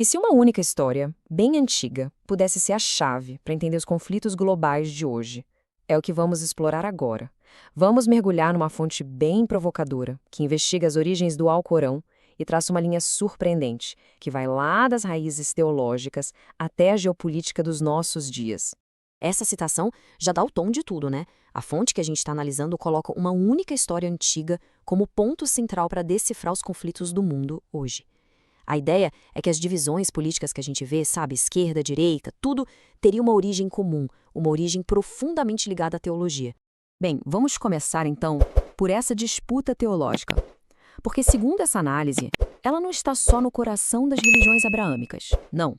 E se uma única história, bem antiga, pudesse ser a chave para entender os conflitos globais de hoje? É o que vamos explorar agora. Vamos mergulhar numa fonte bem provocadora, que investiga as origens do Alcorão e traça uma linha surpreendente, que vai lá das raízes teológicas até a geopolítica dos nossos dias. Essa citação já dá o tom de tudo, né? A fonte que a gente está analisando coloca uma única história antiga como ponto central para decifrar os conflitos do mundo hoje. A ideia é que as divisões políticas que a gente vê, sabe, esquerda, direita, tudo teria uma origem comum, uma origem profundamente ligada à teologia. Bem, vamos começar então por essa disputa teológica. Porque, segundo essa análise, ela não está só no coração das religiões abraâmicas. Não.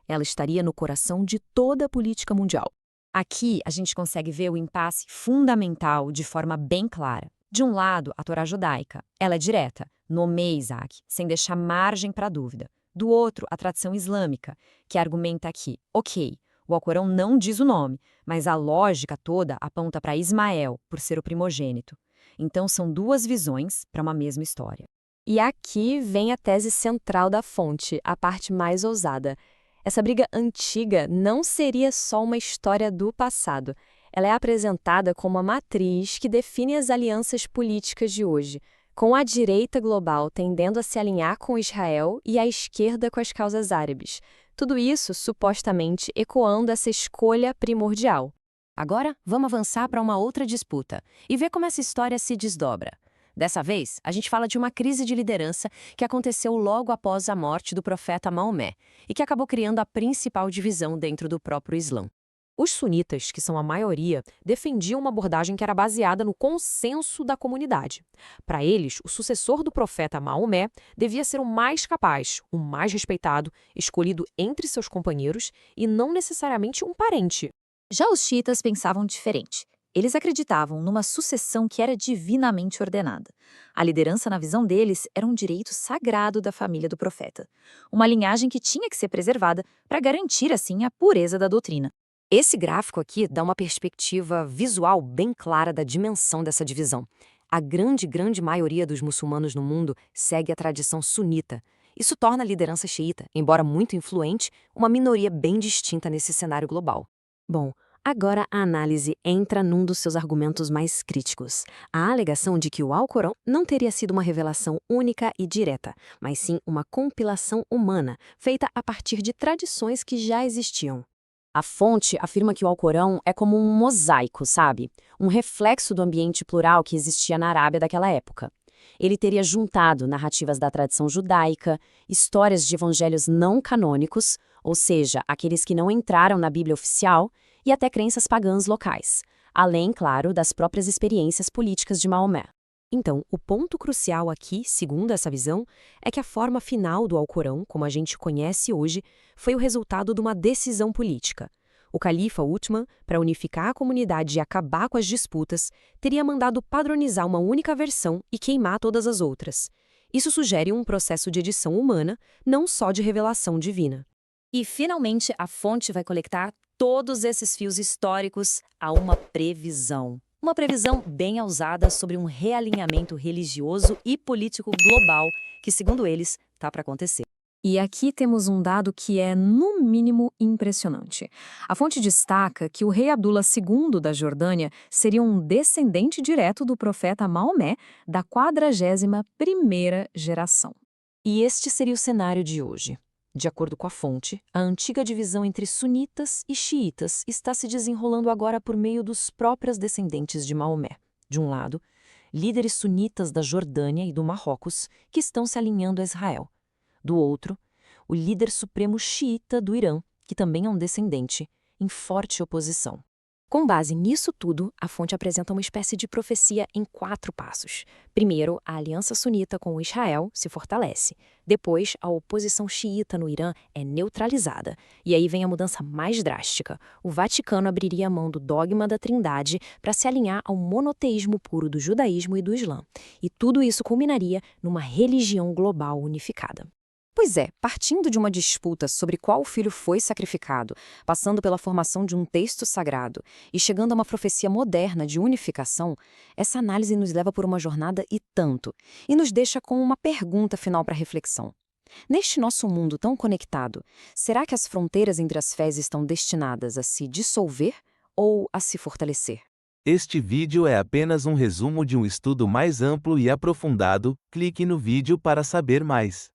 Ela estaria no coração de toda a política mundial. Aqui a gente consegue ver o impasse fundamental de forma bem clara. De um lado, a Torá judaica. Ela é direta, nomeia Isaac, sem deixar margem para dúvida. Do outro, a tradição islâmica, que argumenta que, ok, o Alcorão não diz o nome, mas a lógica toda aponta para Ismael, por ser o primogênito. Então são duas visões para uma mesma história. E aqui vem a tese central da fonte, a parte mais ousada. Essa briga antiga não seria só uma história do passado. Ela é apresentada como a matriz que define as alianças políticas de hoje, com a direita global tendendo a se alinhar com Israel e a esquerda com as causas árabes. Tudo isso, supostamente, ecoando essa escolha primordial. Agora, vamos avançar para uma outra disputa e ver como essa história se desdobra. Dessa vez, a gente fala de uma crise de liderança que aconteceu logo após a morte do profeta Maomé e que acabou criando a principal divisão dentro do próprio Islã. Os sunitas, que são a maioria, defendiam uma abordagem que era baseada no consenso da comunidade. Para eles, o sucessor do profeta Maomé devia ser o mais capaz, o mais respeitado, escolhido entre seus companheiros e não necessariamente um parente. Já os xiitas pensavam diferente. Eles acreditavam numa sucessão que era divinamente ordenada. A liderança, na visão deles, era um direito sagrado da família do profeta. Uma linhagem que tinha que ser preservada para garantir, assim, a pureza da doutrina. Esse gráfico aqui dá uma perspectiva visual bem clara da dimensão dessa divisão. A grande maioria dos muçulmanos no mundo segue a tradição sunita. Isso torna a liderança xiita, embora muito influente, uma minoria bem distinta nesse cenário global. Bom, agora a análise entra num dos seus argumentos mais críticos. A alegação de que o Alcorão não teria sido uma revelação única e direta, mas sim uma compilação humana, feita a partir de tradições que já existiam. A fonte afirma que o Alcorão é como um mosaico, sabe? Um reflexo do ambiente plural que existia na Arábia daquela época. Ele teria juntado narrativas da tradição judaica, histórias de evangelhos não canônicos, ou seja, aqueles que não entraram na Bíblia oficial, e até crenças pagãs locais, além, claro, das próprias experiências políticas de Maomé. Então, o ponto crucial aqui, segundo essa visão, é que a forma final do Alcorão, como a gente conhece hoje, foi o resultado de uma decisão política. O califa Uthman, para unificar a comunidade e acabar com as disputas, teria mandado padronizar uma única versão e queimar todas as outras. Isso sugere um processo de edição humana, não só de revelação divina. E, finalmente, a fonte vai conectar todos esses fios históricos a uma previsão. Uma previsão bem ousada sobre um realinhamento religioso e político global que, segundo eles, está para acontecer. E aqui temos um dado que é, no mínimo, impressionante. A fonte destaca que o rei Abdullah II da Jordânia seria um descendente direto do profeta Maomé da 41ª geração. E este seria o cenário de hoje. De acordo com a fonte, a antiga divisão entre sunitas e xiitas está se desenrolando agora por meio dos próprios descendentes de Maomé. De um lado, líderes sunitas da Jordânia e do Marrocos que estão se alinhando a Israel. Do outro, o líder supremo xiita do Irã, que também é um descendente, em forte oposição. Com base nisso tudo, a fonte apresenta uma espécie de profecia em 4 passos. Primeiro, a aliança sunita com Israel se fortalece. Depois, a oposição xiita no Irã é neutralizada. E aí vem a mudança mais drástica. O Vaticano abriria a mão do dogma da Trindade para se alinhar ao monoteísmo puro do judaísmo e do Islã. E tudo isso culminaria numa religião global unificada. Pois é, partindo de uma disputa sobre qual filho foi sacrificado, passando pela formação de um texto sagrado e chegando a uma profecia moderna de unificação, essa análise nos leva por uma jornada e tanto, e nos deixa com uma pergunta final para reflexão. Neste nosso mundo tão conectado, será que as fronteiras entre as fés estão destinadas a se dissolver ou a se fortalecer? Este vídeo é apenas um resumo de um estudo mais amplo e aprofundado. Clique no vídeo para saber mais.